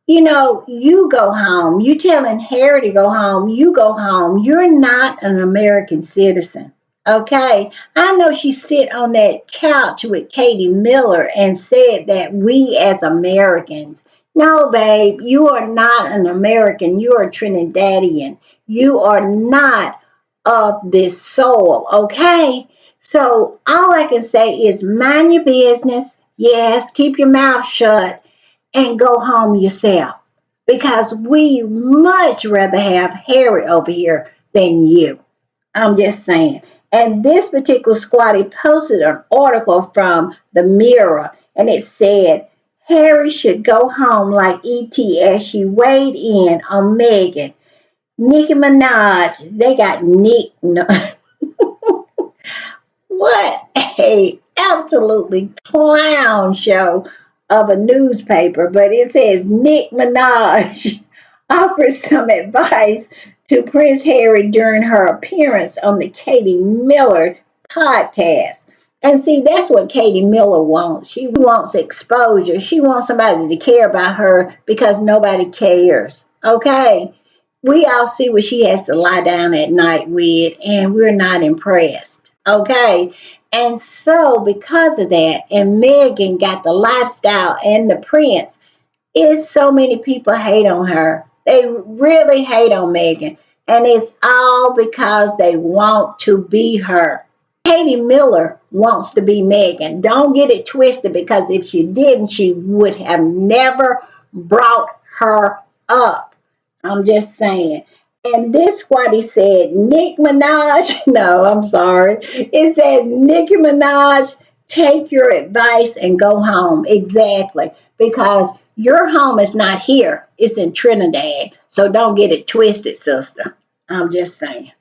you go home. You telling Harry to go home. You go home. You're not an American citizen. Okay? I know she sit on that couch with Katie Miller and said that we as Americans. No, babe, you are not an American. You are Trinidadian. You are not of this soil. Okay? So all I can say is mind your business. Yes, keep your mouth shut and go home yourself because we much rather have Harry over here than you. I'm just saying. And this particular squatty posted an article from the Mirror and it said, Harry should go home like E.T. as she weighed in on Meghan. Nicki Minaj, they got Nick. No, what a absolutely clown show of a newspaper, but it says Nick Minaj offers some advice to Prince Harry during her appearance on the Katie Miller podcast. And see, that's what Katie Miller wants. She wants exposure. She wants somebody to care about her because nobody cares. Okay? We all see what she has to lie down at night with, and we're not impressed. Okay? And so, because of that, and Megan got the lifestyle and the prince, is so many people hate on her. They really hate on Megan. And it's all because they want to be her. Katie Miller wants to be Megan. Don't get it twisted because if she didn't, she would have never brought her up. I'm just saying. And this what he said, Nick Minaj. No, I'm sorry. It said Nicki Minaj, take your advice and go home. Exactly. Because your home is not here. It's in Trinidad. So don't get it twisted, sister. I'm just saying.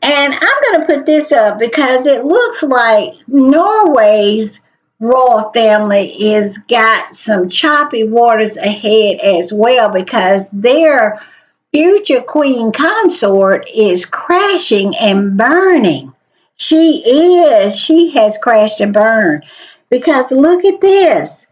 And I'm going to put this up because it looks like Norway's royal family is got some choppy waters ahead as well because their future queen consort is crashing and burning. She is. She has crashed and burned because look at this.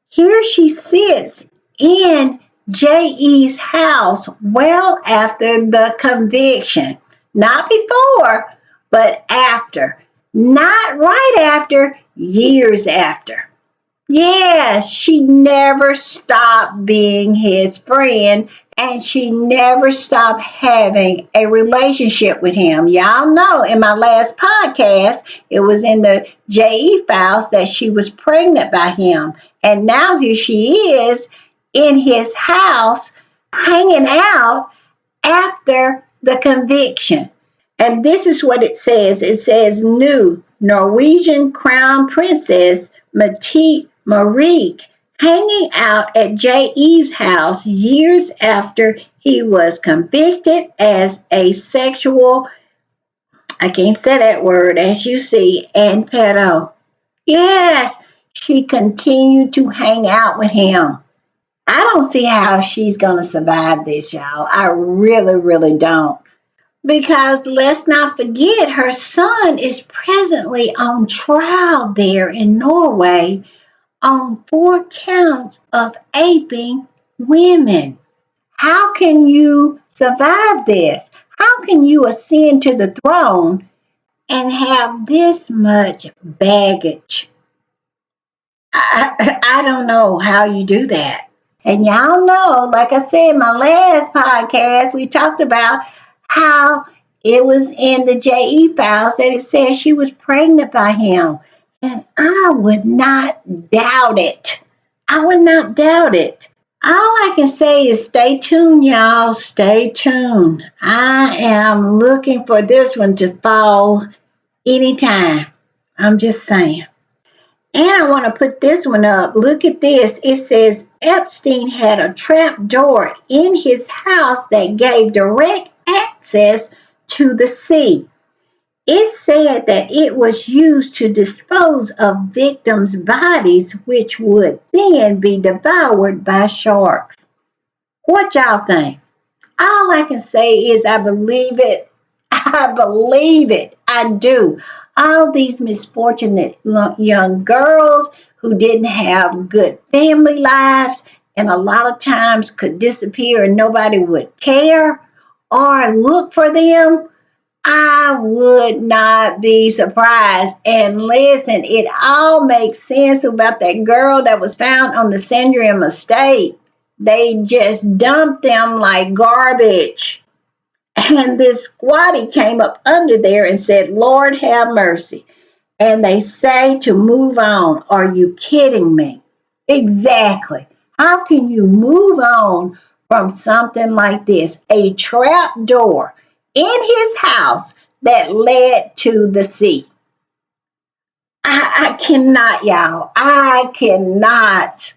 Here she sits in J.E.'s house well after the conviction. Not before, but after. Not right after, years after. Yes, she never stopped being his friend and she never stopped having a relationship with him. Y'all know in my last podcast, it was in the JE files that she was pregnant by him. And now here she is in his house hanging out after the conviction. And this is what it says. It says new Norwegian crown princess Mette Marik hanging out at J.E.'s house years after he was convicted as a sexual, I can't say that word, as you see, and pedo. Yes, she continued to hang out with him. I don't see how she's going to survive this, y'all. I really, really don't. Because let's not forget, her son is presently on trial there in Norway on 4 counts of aping women. How can you survive this? How can you ascend to the throne and have this much baggage? I don't know how you do that. And y'all know, like I said in my last podcast, we talked about how it was in the JE files that it said she was pregnant by him. And I would not doubt it. I would not doubt it. All I can say is stay tuned, y'all. Stay tuned. I am looking for this one to fall anytime. I'm just saying. And I want to put this one up. Look at this. It says Epstein had a trap door in his house that gave direct access to the sea. It said that it was used to dispose of victims' bodies, which would then be devoured by sharks. What y'all think? All I can say is I believe it. I believe it. I do. all these misfortunate young girls who didn't have good family lives and a lot of times could disappear and nobody would care or look for them. I would not be surprised. And listen, it all makes sense about that girl that was found on the Sandrium estate. They just dumped them like garbage. And this squatty came up under there and said, Lord have mercy. And they say to move on. Are you kidding me? Exactly. How can you move on from something like this? A trap door in his house that led to the sea. I cannot, y'all. I cannot.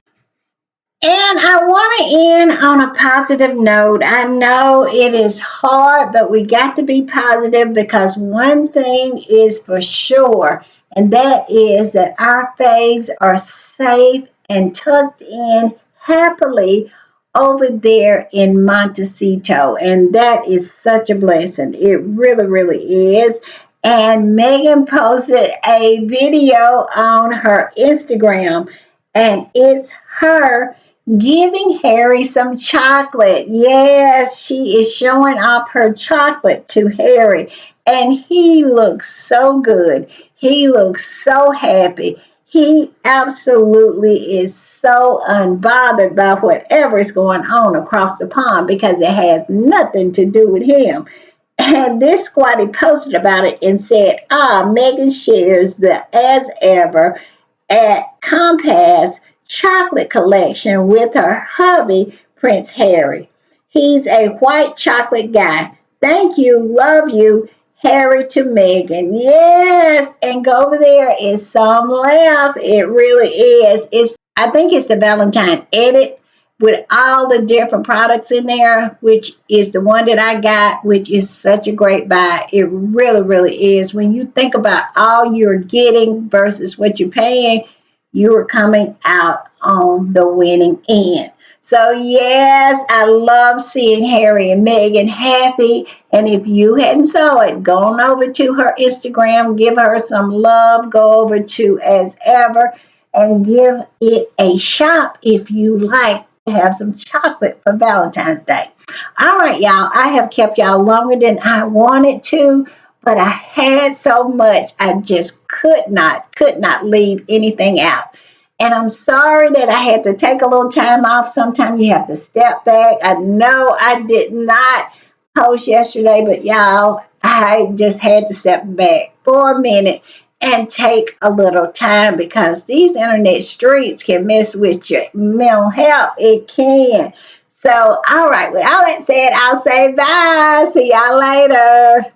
And I want to end on a positive note. I know it is hard, but we got to be positive because one thing is for sure, and that is that our faves are safe and tucked in happily over there in Montecito. And that is such a blessing. It really, really is. And Megan posted a video on her Instagram, and it's her giving Harry some chocolate. Yes, she is showing off her chocolate to Harry. And he looks so good. He looks so happy. He absolutely is so unbothered by whatever is going on across the pond because it has nothing to do with him. And this squatty posted about it and said, Megan shares the as ever at Compass chocolate collection with her hubby, Prince Harry. He's a white chocolate guy. Thank you, love you, Harry to Megan. Yes, and go over there is some laugh. It really is. I think it's the Valentine edit with all the different products in there, which is the one that I got, which is such a great buy. It really, really is. When you think about all you're getting versus what you're paying, you are coming out on the winning end. So, yes, I love seeing Harry and Meghan happy. And if you hadn't saw it, go on over to her Instagram, give her some love. Go over to As Ever and give it a shop if you like to have some chocolate for Valentine's Day. All right, y'all. I have kept y'all longer than I wanted to, but I had so much I just could not leave anything out. And I'm sorry that I had to take a little time off. Sometimes you have to step back. I know I did not post yesterday, but y'all, I just had to step back for a minute and take a little time because these internet streets can mess with your mental health. It can. So, all right, with all that said, I'll say bye. See y'all later.